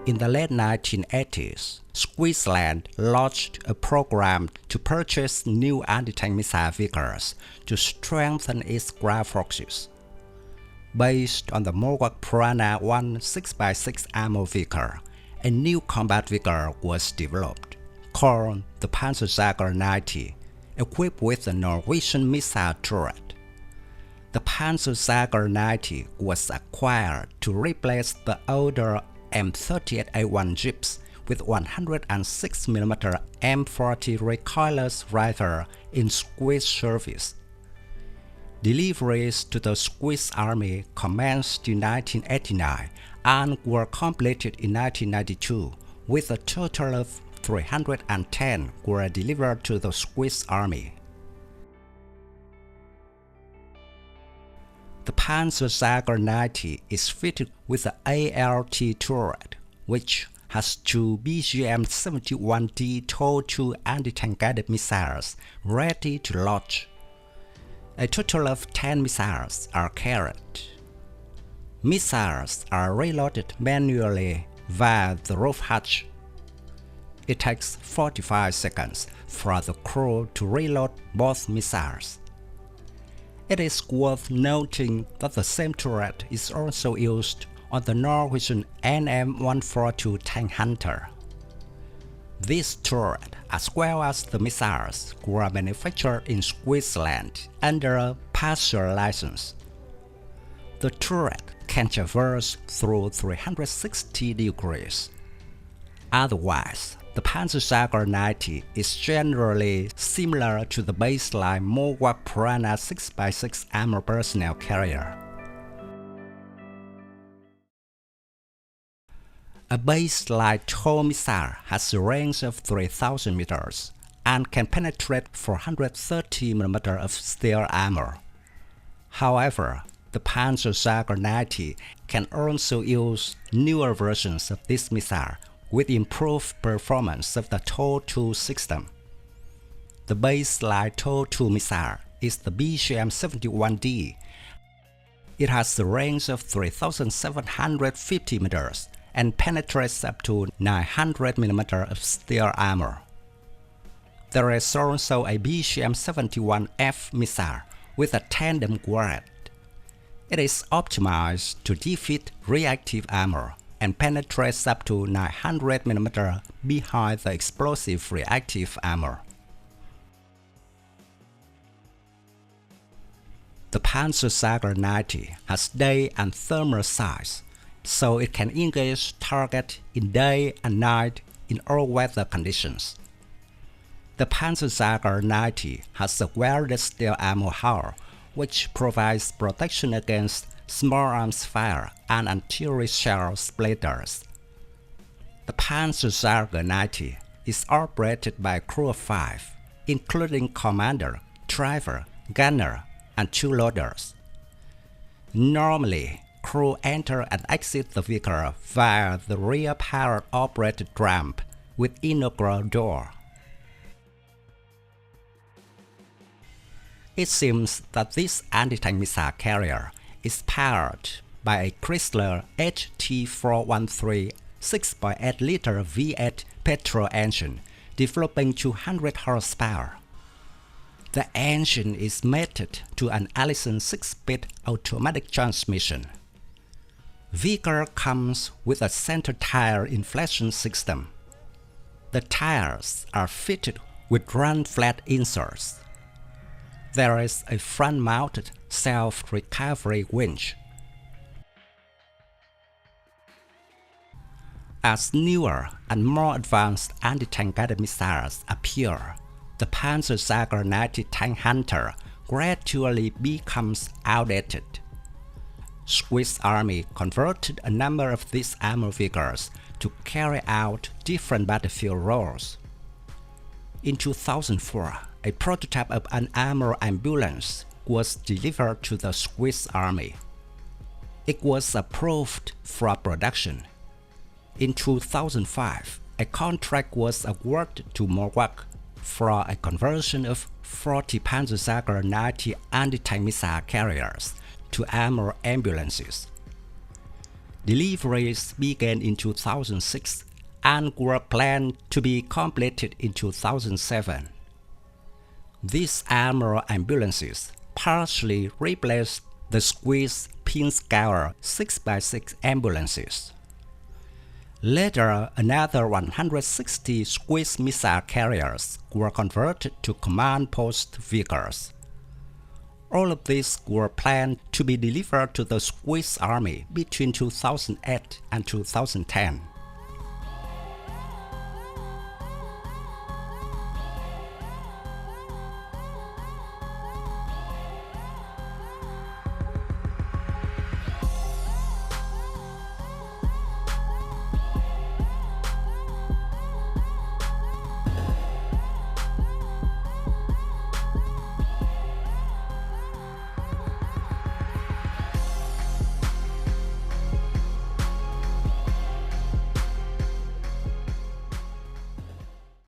In the late 1980s, Switzerland launched a program to purchase new anti-tank missile vehicles to strengthen its ground forces. Based on the MOWAG Piranha I 6x6 ammo vehicle, a new combat vehicle was developed, called the Panzerjager 90, equipped with a Norwegian missile turret. The Panzerjager 90 was acquired to replace the older M38A1 jeeps with 106mm M40 recoilless rifle in Swiss service. Deliveries to the Swiss Army commenced in 1989 and were completed in 1992, with a total of 310 were delivered to the Swiss Army. The Panzerjager 90 is fitted with an ALT turret, which has two BGM-71D TOW-2 anti-tank guided missiles ready to launch. A total of 10 missiles are carried. Missiles are reloaded manually via the roof hatch. It takes 45 seconds for the crew to reload both missiles. It is worth noting that the same turret is also used on the Norwegian NM142 tank hunter. This turret, as well as the missiles, were manufactured in Switzerland under a partial license. The turret can traverse through 360 degrees. Otherwise, the Panzerjager 90 is generally similar to the baseline MOWAG Piranha 6x6 armor personnel carrier. A baseline TOW missile has a range of 3,000 meters and can penetrate 430mm of steel armor. However, the Panzerjager 90 can also use newer versions of this missile with improved performance of the TOW-2 system. The baseline TOW-2 missile is the BGM-71D. It has a range of 3,750 meters and penetrates up to 900mm of steel armor. There is also a BGM-71F missile with a tandem warhead. It is optimized to defeat reactive armor and penetrates up to 900mm behind the explosive reactive armor. The Panzerjager 90 has day and thermal sights, so it can engage target in day and night in all weather conditions. The Panzerjager 90 has a welded steel ammo hull, which provides protection against small arms fire and anti shell splitters. The Panzerjager 90 is operated by a crew of 5, including commander, driver, gunner, and 2 loaders. Normally, crew enter and exit the vehicle via the rear power-operated ramp with inaugural door. It seems that this anti-tank missile carrier is powered by a Chrysler HT413 6.8-liter V8 petrol engine, developing 200 horsepower. The engine is mated to an Allison 6-speed automatic transmission. Vehicle comes with a center tire inflation system. The tires are fitted with run-flat inserts. There is a front-mounted self-recovery winch. As newer and more advanced anti-tank guided missiles appear, the Panzerjager 90 tank hunter gradually becomes outdated. Swiss Army converted a number of these armor vehicles to carry out different battlefield roles. In 2004, a prototype of an armor ambulance was delivered to the Swiss Army. It was approved for production. In 2005, a contract was awarded to MOWAG for a conversion of 40 Panzerjager 90 anti-tank missile carriers to armor ambulances. Deliveries began in 2006 and were planned to be completed in 2007. These armor ambulances partially replaced the squeeze Pinzgauer 6x6 ambulances. Later, another 160 squeeze missile carriers were converted to command post vehicles. All of these were planned to be delivered to the Swiss Army between 2008 and 2010.